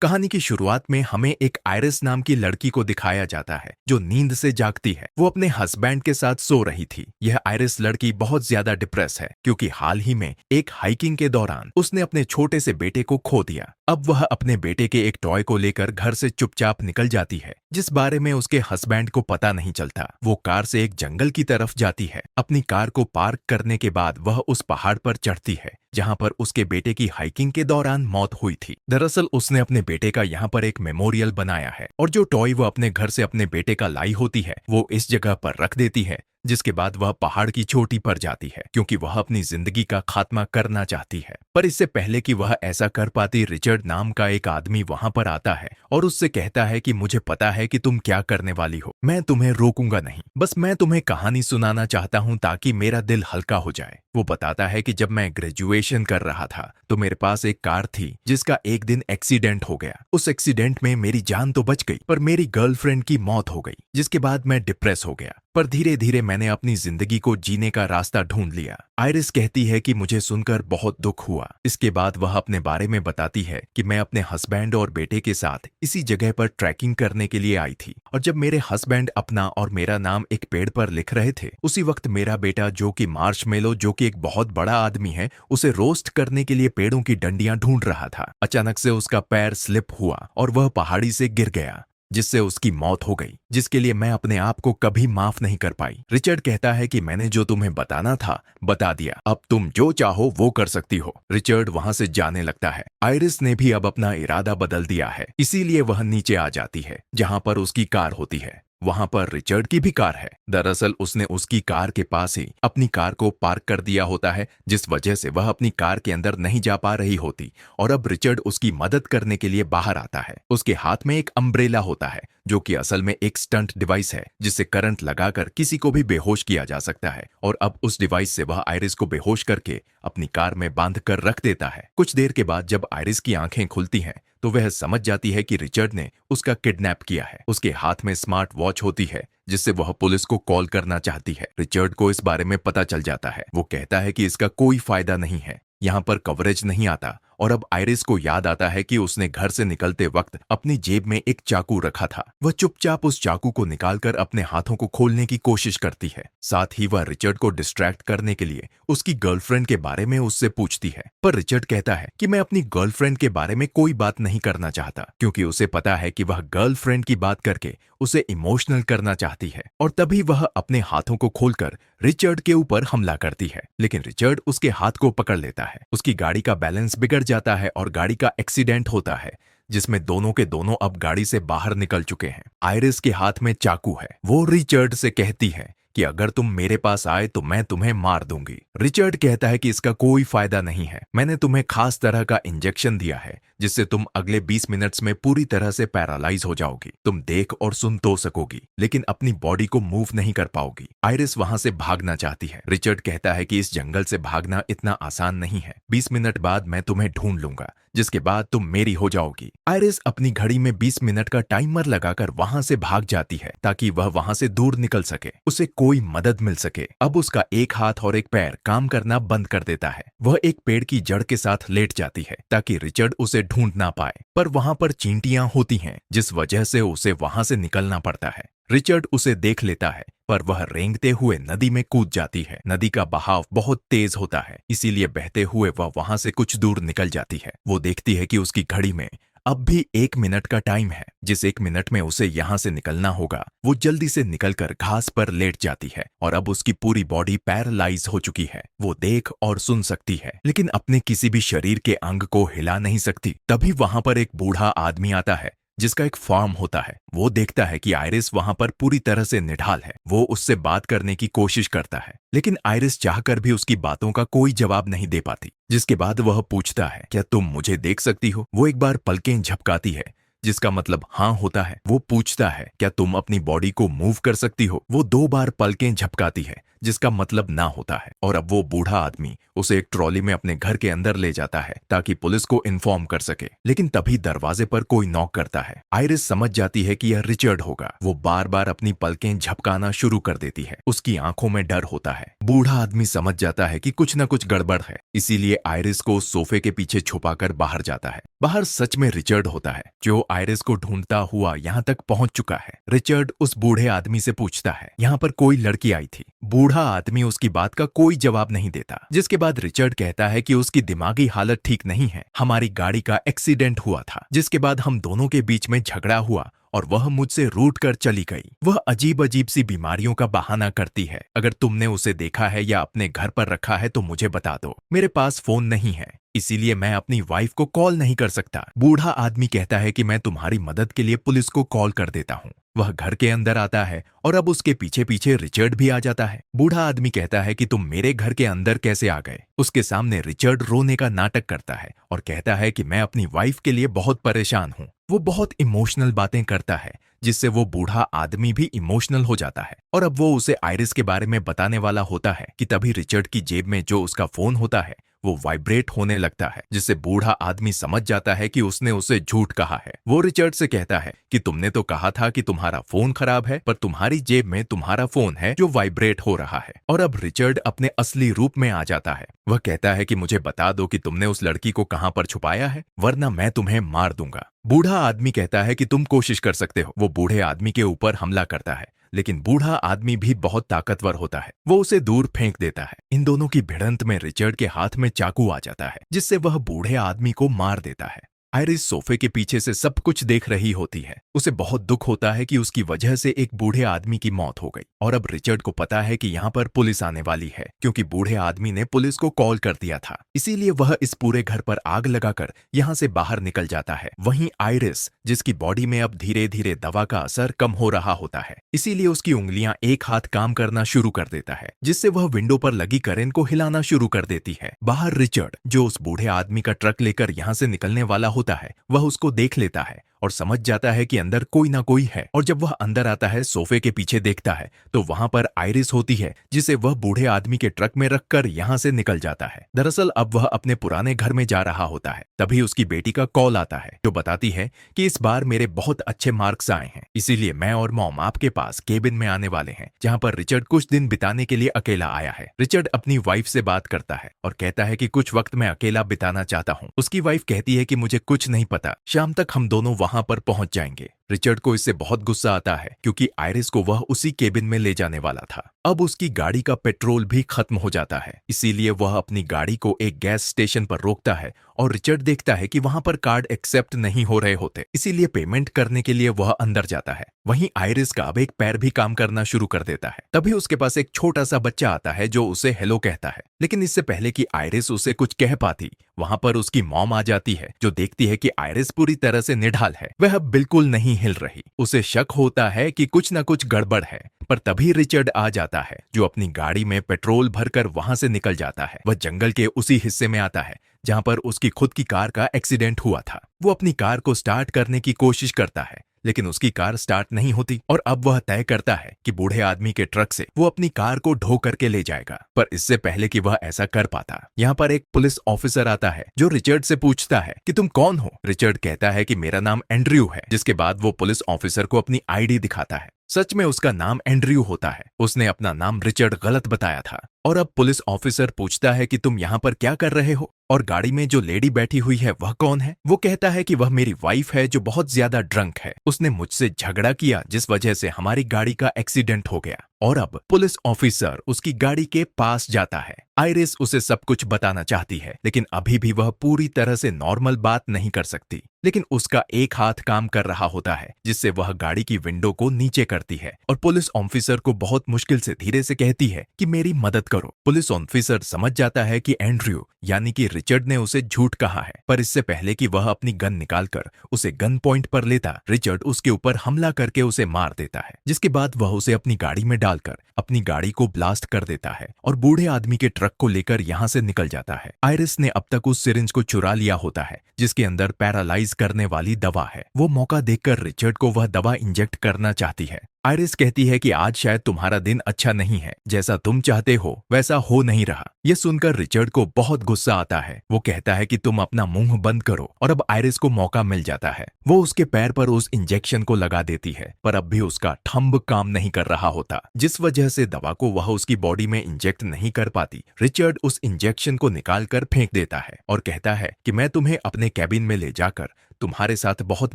कहानी की शुरुआत में हमें एक आयरिस नाम की लड़की को दिखाया जाता है जो नींद से जागती है। वो अपने हस्बैंड के साथ सो रही थी। यह आयरिस लड़की बहुत ज्यादा डिप्रेस है क्योंकि हाल ही में एक हाइकिंग के दौरान उसने अपने छोटे से बेटे को खो दिया। अब वह अपने बेटे के एक टॉय को लेकर घर से चुपचाप निकल जाती है, जिस बारे में उसके हस्बैंड को पता नहीं चलता। वो कार से एक जंगल की तरफ जाती है। अपनी कार को पार्क करने के बाद वह उस पहाड़ पर चढ़ती है जहां पर उसके बेटे की हाइकिंग के दौरान मौत हुई थी। दरअसल उसने अपने बेटे का यहाँ पर एक मेमोरियल बनाया है और जो टॉय वो अपने घर से अपने बेटे का लाई होती है वो इस जगह पर रख देती है, जिसके बाद वह पहाड़ की चोटी पर जाती है क्योंकि वह अपनी जिंदगी का खात्मा करना चाहती है। पर इससे पहले कि वह ऐसा कर पाती, रिचर्ड नाम का एक आदमी वहां पर आता है और उससे कहता है कि मुझे पता है कि तुम क्या करने वाली हो, मैं तुम्हें रोकूंगा नहीं, बस मैं तुम्हें कहानी सुनाना चाहता हूं ताकि मेरा दिल हल्का हो जाए। वो बताता है कि जब मैं ग्रेजुएशन कर रहा था तो मेरे पास एक कार थी जिसका एक दिन एक्सीडेंट हो गया। उस एक्सीडेंट में मेरी जान तो बच गई पर मेरी गर्लफ्रेंड की मौत हो गई, जिसके बाद मैं डिप्रेस हो गया। पर धीरे धीरे मैंने अपनी जिंदगी को जीने का रास्ता ढूंढ लिया। आयरिस कहती है कि मुझे सुनकर बहुत दुख हुआ। इसके बाद वह अपने बारे में बताती है कि मैं अपने हस्बैंड और बेटे के साथ इसी जगह पर ट्रैकिंग करने के लिए आई थी और जब मेरे हस्बैंड अपना और मेरा नाम एक पेड़ पर लिख रहे थे, उसी वक्त मेरा बेटा जो कि मार्शमेलो, जो कि एक बहुत बड़ा आदमी है, उसे रोस्ट करने के लिए पेड़ों की डंडियां ढूंढ रहा था। अचानक से उसका पैर स्लिप हुआ और वह पहाड़ी से गिर गया, जिससे उसकी मौत हो गई, जिसके लिए मैं अपने आप को कभी माफ नहीं कर पाई। रिचर्ड कहता है कि मैंने जो तुम्हें बताना था बता दिया, अब तुम जो चाहो वो कर सकती हो। रिचर्ड वहां से जाने लगता है। आयरिस ने भी अब अपना इरादा बदल दिया है, इसीलिए वह नीचे आ जाती है जहां पर उसकी कार होती है। वहां पर रिचर्ड की भी कार है। दरअसल उसने उसकी कार के पास ही अपनी कार को पार्क कर दिया होता है, जिस वजह से वह अपनी कार के अंदर नहीं जा पा रही होती और अब रिचर्ड उसकी मदद करने के लिए बाहर आता है। उसके हाथ में एक अम्ब्रेला होता है जो कि असल में एक स्टंट डिवाइस है जिससे करंट लगाकर किसी को भी बेहोश किया जा सकता है और अब उस डिवाइस से वह आयरिस को बेहोश करके अपनी कार में बांध कर रख देता है। कुछ देर के बाद जब आयरिस की आंखें खुलती हैं तो वह समझ जाती है कि रिचर्ड ने उसका किडनैप किया है। उसके हाथ में स्मार्ट वॉच होती है जिससे वह पुलिस को कॉल करना चाहती है। रिचर्ड को इस बारे में पता चल जाता है। वो कहता है कि इसका कोई फायदा नहीं है, यहाँ पर कवरेज नहीं आता और अब आयरिस को याद आता है कि उसने घर से निकलते वक्त अपनी जेब में एक चाकू रखा था। वह चुपचाप उस चाकू को निकालकर अपने हाथों को खोलने की कोशिश करती है। साथ ही वह रिचर्ड को डिस्ट्रैक्ट करने के लिए उसकी गर्लफ्रेंड के बारे में उससे पूछती है, पर रिचर्ड कहता है कि मैं अपनी गर्लफ्रेंड के बारे में कोई बात नहीं करना चाहता क्योंकि उसे पता है कि वह गर्लफ्रेंड की बात करके उसे इमोशनल करना चाहती है। और तभी वह अपने हाथों को खोलकर रिचर्ड के ऊपर हमला करती है, लेकिन रिचर्ड उसके हाथ को पकड़ लेता है। उसकी गाड़ी का बैलेंस बिगड़ जाता है और गाड़ी का एक्सीडेंट होता है जिसमें दोनों के दोनों अब गाड़ी से बाहर निकल चुके हैं। आयरिस के हाथ में चाकू है। वो रिचर्ड से कहती है कि अगर तुम मेरे पास आए तो मैं तुम्हें मार दूंगी। रिचर्ड कहता है कि इसका कोई फायदा नहीं है, मैंने तुम्हें खास तरह का इंजेक्शन दिया है जिससे तुम अगले 20 मिनट्स में पूरी तरह से पैरालाइज हो जाओगी। तुम देख और सुन तो सकोगी लेकिन अपनी बॉडी को मूव नहीं कर पाओगी। आयरिस वहां से भागना चाहती है। रिचर्ड कहता है कि इस जंगल से भागना इतना आसान नहीं है, 20 मिनट बाद मैं तुम्हें ढूंढ लूंगा जिसके बाद तुम मेरी हो जाओगी। आयरिस अपनी घड़ी में 20 मिनट का टाइमर लगाकर वहां से भाग जाती है ताकि वह वहां से दूर निकल सके, उसे कोई मदद मिल सके। अब उसका एक हाथ और एक पैर काम करना बंद कर देता है। वह एक पेड़ की जड़ के साथ लेट जाती है ताकि रिचर्ड उसे ढूंढ ना पाए, पर वहां पर चींटियां होती हैं जिस वजह से उसे वहां से निकलना पड़ता है। रिचर्ड उसे देख लेता है पर वह रेंगते हुए नदी में कूद जाती है। नदी का बहाव बहुत तेज होता है, इसीलिए बहते हुए वह वहां से कुछ दूर निकल जाती है। वो देखती है कि उसकी घड़ी में अब भी 1 मिनट का टाइम है। जिस 1 मिनट में उसे यहाँ से निकलना होगा वो जल्दी से निकलकर घास पर लेट जाती है और अब उसकी पूरी बॉडी पैरालाइज हो चुकी है। वो देख और सुन सकती है लेकिन अपने किसी भी शरीर के अंग को हिला नहीं सकती। तभी वहां पर एक बूढ़ा आदमी आता है जिसका एक फार्म होता है। वो देखता है कि आयरिस वहां पर पूरी तरह से निढाल है। वो उससे बात करने की कोशिश करता है लेकिन आयरिस चाहकर भी उसकी बातों का कोई जवाब नहीं दे पाती, जिसके बाद वह पूछता है क्या तुम मुझे देख सकती हो। वो एक बार पलकें झपकाती है जिसका मतलब हाँ होता है। वो पूछता है क्या तुम अपनी बॉडी को मूव कर सकती हो। वो 2 बार पलकें झपकाती है, जिसका मतलब ना होता है। और अब वो बूढ़ा आदमी उसे एक ट्रॉली में अपने घर के अंदर ले जाता है ताकि पुलिस को इन्फॉर्म कर सके। लेकिन तभी दरवाजे पर कोई नॉक करता है। आयरिस समझ जाती है कि यह रिचर्ड होगा। वो बार बार अपनी पलकें झपकाना शुरू कर देती है। उसकी आंखों में डर होता है। बूढ़ा आदमी समझ जाता है कि कुछ न कुछ गड़बड़ है, इसीलिए आयरिस को सोफे के पीछे छुपाकर बाहर जाता है। बाहर सच में रिचर्ड होता है, जो आयरिस को ढूंढता हुआ यहाँ तक पहुंच चुका है। रिचर्ड उस बूढ़े आदमी से पूछता है यहाँ पर कोई लड़की आई थी। बूढ़ा आदमी उसकी बात का कोई जवाब नहीं देता, जिसके बाद रिचर्ड कहता है कि उसकी दिमागी हालत ठीक नहीं है। हमारी गाड़ी का एक्सीडेंट हुआ था, जिसके बाद हम दोनों के बीच में झगड़ा हुआ और वह मुझसे रूठ कर चली गई। वह अजीब अजीब सी बीमारियों का बहाना करती है। अगर तुमने उसे देखा है या अपने घर पर रखा है तो मुझे बता दो। मेरे पास फोन नहीं है, इसीलिए मैं अपनी वाइफ को कॉल नहीं कर सकता। बूढ़ा आदमी कहता है कि मैं तुम्हारी मदद के लिए पुलिस को कॉल कर देता हूँ। वह घर के अंदर आता है और अब उसके पीछे पीछे रिचर्ड भी आ जाता है। बूढ़ा आदमी कहता है कि तुम मेरे घर के अंदर कैसे आ गए। उसके सामने रिचर्ड रोने का नाटक करता है और कहता है कि मैं अपनी वाइफ के लिए बहुत परेशान हूँ। वो बहुत इमोशनल बातें करता है, जिससे वो बूढ़ा आदमी भी इमोशनल हो जाता है। और अब वो उसे आयरिस के बारे में बताने वाला होता है कि तभी रिचर्ड की जेब में जो उसका फोन होता है वो वाइब्रेट होने लगता है, जिससे बूढ़ा आदमी समझ जाता है कि उसने उसे झूठ कहा है। वो रिचर्ड से कहता है कि तुमने तो कहा था कि तुम्हारा फोन खराब है, पर तुम्हारी जेब में तुम्हारा फोन है जो वाइब्रेट हो रहा है। और अब रिचर्ड अपने असली रूप में आ जाता है। वह कहता है कि मुझे बता दो कि तुमने उस लड़की को कहां पर छुपाया है, वरना मैं तुम्हें मार दूंगा। बूढ़ा आदमी कहता है कि तुम कोशिश कर सकते हो। वो बूढ़े आदमी के ऊपर हमला करता है, लेकिन बूढ़ा आदमी भी बहुत ताकतवर होता है। वो उसे दूर फेंक देता है। इन दोनों की भिड़ंत में रिचर्ड के हाथ में चाकू आ जाता है, जिससे वह बूढ़े आदमी को मार देता है। आयरिस सोफे के पीछे से सब कुछ देख रही होती है। उसे बहुत दुख होता है कि उसकी वजह से एक बूढ़े आदमी की मौत हो गई। और अब रिचर्ड को पता है कि यहाँ पर पुलिस आने वाली है, क्योंकि बूढ़े आदमी ने पुलिस को कॉल कर दिया था। इसीलिए वह इस पूरे घर पर आग लगाकर यहाँ से बाहर निकल जाता है। वहीं आयरिस, जिसकी बॉडी में अब धीरे धीरे दवा का असर कम हो रहा होता है, इसीलिए उसकी उंगलियां एक हाथ काम करना शुरू कर देता है, जिससे वह विंडो पर लगी करेन को हिलाना शुरू कर देती है। बाहर रिचर्ड, जो उस बूढ़े आदमी का ट्रक लेकर यहाँ से निकलने वाला होता है, वह उसको देख लेता है और समझ जाता है कि अंदर कोई ना कोई है। और जब वह अंदर आता है, सोफे के पीछे देखता है तो वहां पर आयरिस होती है, जिसे वह बूढ़े आदमी के ट्रक में रखकर यहाँ से निकल जाता है। दरअसल अब वह अपने पुराने घर में जा रहा होता है। तभी उसकी बेटी का कॉल आता है, जो बताती है कि इस बार मेरे बहुत अच्छे मार्क्स आए हैं, इसीलिए मैं और मॉम आपके पास केबिन में आने वाले हैं, जहाँ पर रिचर्ड कुछ दिन बिताने के लिए अकेला आया है। रिचर्ड अपनी वाइफ से बात करता है और कहता है कि कुछ वक्त मैं अकेला बिताना चाहता हूँ। उसकी वाइफ कहती है कि मुझे कुछ नहीं पता, शाम तक हम दोनों वहां पर पहुंच जाएंगे। रिचर्ड को इससे बहुत गुस्सा आता है, क्योंकि आयरिस को वह उसी केबिन में ले जाने वाला था। अब उसकी गाड़ी का पेट्रोल भी खत्म हो जाता है, इसीलिए वह अपनी गाड़ी को एक गैस स्टेशन पर रोकता है और रिचर्ड देखता है कि वहां पर कार्ड एक्सेप्ट नहीं हो रहे होते, इसीलिए पेमेंट करने के लिए वह अंदर जाता है। वहीं आयरिस का अब एक पैर भी काम करना शुरू कर देता है। तभी उसके पास एक छोटा सा बच्चा आता है, जो उसे हेलो कहता है। लेकिन इससे पहले कि आयरिस उसे कुछ कह पाती, वहां पर उसकी मॉम आ जाती है, जो देखती है कि आयरिस पूरी तरह से निढाल है। वह बिल्कुल नहीं हिल रही। उसे शक होता है कि कुछ न कुछ गड़बड़ है, पर तभी रिचर्ड आ जाता है, जो अपनी गाड़ी में पेट्रोल भरकर वहां से निकल जाता है। वह जंगल के उसी हिस्से में आता है जहां पर उसकी खुद की कार का एक्सीडेंट हुआ था। वो अपनी कार को स्टार्ट करने की कोशिश करता है, लेकिन उसकी कार स्टार्ट नहीं होती। और अब वह तय करता है कि बूढ़े आदमी के ट्रक से वो अपनी कार को ढो करके ले जाएगा। पर इससे पहले कि वह ऐसा कर पाता, यहाँ पर एक पुलिस ऑफिसर आता है, जो रिचर्ड से पूछता है कि तुम कौन हो। रिचर्ड कहता है कि मेरा नाम एंड्रयू है, जिसके बाद वो पुलिस ऑफिसर को अपनी आईडी दिखाता है। सच में उसका नाम एंड्रयू होता है। उसने अपना नाम रिचर्ड गलत बताया था। और अब पुलिस ऑफिसर पूछता है कि तुम यहाँ पर क्या कर रहे हो, और गाड़ी में जो लेडी बैठी हुई है वह कौन है। वो कहता है कि वह मेरी वाइफ है, जो बहुत ज्यादा ड्रंक है। उसने मुझसे झगड़ा किया, जिस वजह से हमारी गाड़ी का एक्सीडेंट हो गया। और अब पुलिस ऑफिसर उसकी गाड़ी के पास जाता है। आयरिस उसे सब कुछ बताना चाहती है, लेकिन अभी भी वह पूरी तरह से नॉर्मल बात नहीं कर सकती। लेकिन उसका एक हाथ काम कर रहा होता है, जिससे वह गाड़ी की विंडो को नीचे करती है और पुलिस ऑफिसर को बहुत मुश्किल से धीरे से कहती है कि मेरी मदद करो। पुलिस ऑफिसर समझ जाता है कि एंड्रयू यानी कि रिचर्ड ने उसे झूठ कहा है, पर इससे पहले कि वह अपनी गन निकालकर उसे गन पॉइंट पर लेता, रिचर्ड उसके ऊपर हमला करके उसे मार देता है। जिसके बाद वह उसे अपनी गाड़ी में डालकर अपनी गाड़ी को ब्लास्ट कर देता है और बूढ़े आदमी के ट्रक ट्रक को लेकर यहाँ से निकल जाता है। आयरिस ने अब तक उस सिरिंज को चुरा लिया होता है जिसके अंदर पैरालाइज करने वाली दवा है। वो मौका देखकर रिचर्ड को वह दवा इंजेक्ट करना चाहती है। आयरिस कहती है कि आज शायद तुम्हारा दिन अच्छा नहीं है, जैसा तुम चाहते हो वैसा हो नहीं रहा। यह सुनकर रिचर्ड को बहुत गुस्सा आता है। वो कहता है कि तुम अपना मुंह बंद करो और अब आयरिस को मौका मिल जाता है। वो उसके पैर पर उस इंजेक्शन को लगा देती है, पर अब भी उसका थंब काम नहीं कर रहा होता, जिस वजह से दवा को वह उसकी बॉडी में इंजेक्ट नहीं कर पाती। रिचर्ड उस इंजेक्शन को निकाल कर फेंक देता है और कहता है कि मैं तुम्हें अपने कैबिन में ले जाकर तुम्हारे साथ बहुत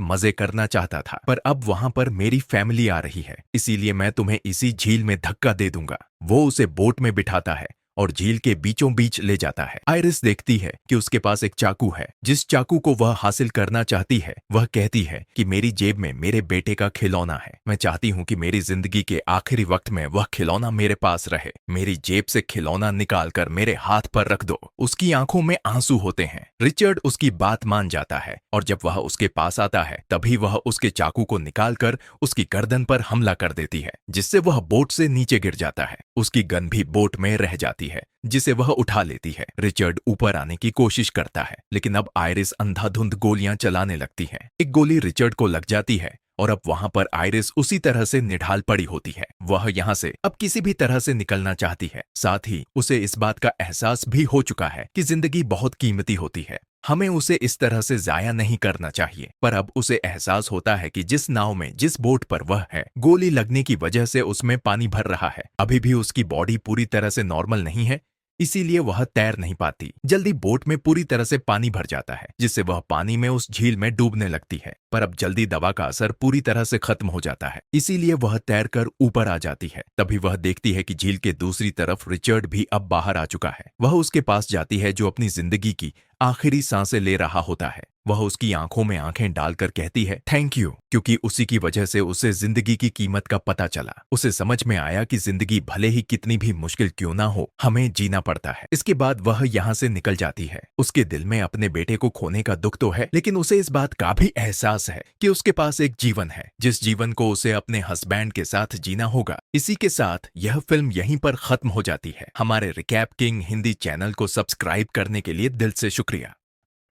मजे करना चाहता था, पर अब वहां पर मेरी फैमिली आ रही है, इसीलिए मैं तुम्हें इसी झील में धक्का दे दूंगा। वो उसे बोट में बिठाता है और झील के बीचों बीच ले जाता है। आयरिस देखती है कि उसके पास एक चाकू है। जिस चाकू को वह हासिल करना चाहती है वह कहती है कि मेरी जेब में मेरे बेटे का खिलौना है। मैं चाहती हूँ कि मेरी जिंदगी के आखिरी वक्त में वह खिलौना मेरे पास रहे। मेरी जेब से खिलौना निकाल कर मेरे हाथ पर रख दो। उसकी आंखों में आंसू होते हैं। रिचर्ड उसकी बात मान जाता है और जब वह उसके पास आता है तभी वह उसके चाकू को निकाल कर उसकी गर्दन पर हमला कर देती है, जिससे वह बोट से नीचे गिर जाता है। उसकी गन भी बोट में रह जाती है जिसे वह उठा लेती है। रिचर्ड ऊपर आने की कोशिश करता है, लेकिन अब आयरिस अंधाधुंध गोलियां चलाने लगती है। एक गोली रिचर्ड को लग जाती है और अब वहां पर आयरिस उसी तरह से निढाल पड़ी होती है। वह यहाँ से अब किसी भी तरह से निकलना चाहती है। साथ ही उसे इस बात का एहसास भी हो चुका है कि जिंदगी बहुत कीमती होती है, हमें उसे इस तरह से जाया नहीं करना चाहिए। पर अब उसे एहसास होता है कि जिस नाव में, जिस बोट पर वह है, गोली लगने की वजह से उसमें पानी भर रहा है। अभी भी उसकी बॉडी पूरी तरह से नॉर्मल नहीं है, इसीलिए वह तैर नहीं पाती। जल्दी बोट में पूरी तरह से पानी भर जाता है, जिससे वह पानी में उस झील में डूबने लगती है। पर अब जल्दी दवा का असर पूरी तरह से खत्म हो जाता है, इसीलिए वह तैरकर ऊपर आ जाती है। तभी वह देखती है कि झील के दूसरी तरफ रिचर्ड भी अब बाहर आ चुका है। वह उसके पास जाती है जो अपनी जिंदगी की आखिरी सांसें ले रहा होता है। वह उसकी आंखों में आंखें डालकर कहती है थैंक यू, क्योंकि उसी की वजह से उसे जिंदगी की कीमत का पता चला। उसे समझ में आया कि जिंदगी भले ही कितनी भी मुश्किल क्यों ना हो, हमें जीना पड़ता है। इसके बाद वह यहाँ से निकल जाती है। उसके दिल में अपने बेटे को खोने का दुख तो है, लेकिन उसे इस बात का भी एहसास है कि उसके पास एक जीवन है, जिस जीवन को उसे अपने हस्बैंड के साथ जीना होगा। इसी के साथ यह फिल्म यहीं पर खत्म हो जाती है। हमारे रिकैप किंग हिंदी चैनल को सब्सक्राइब करने के लिए दिल से शुक्रिया।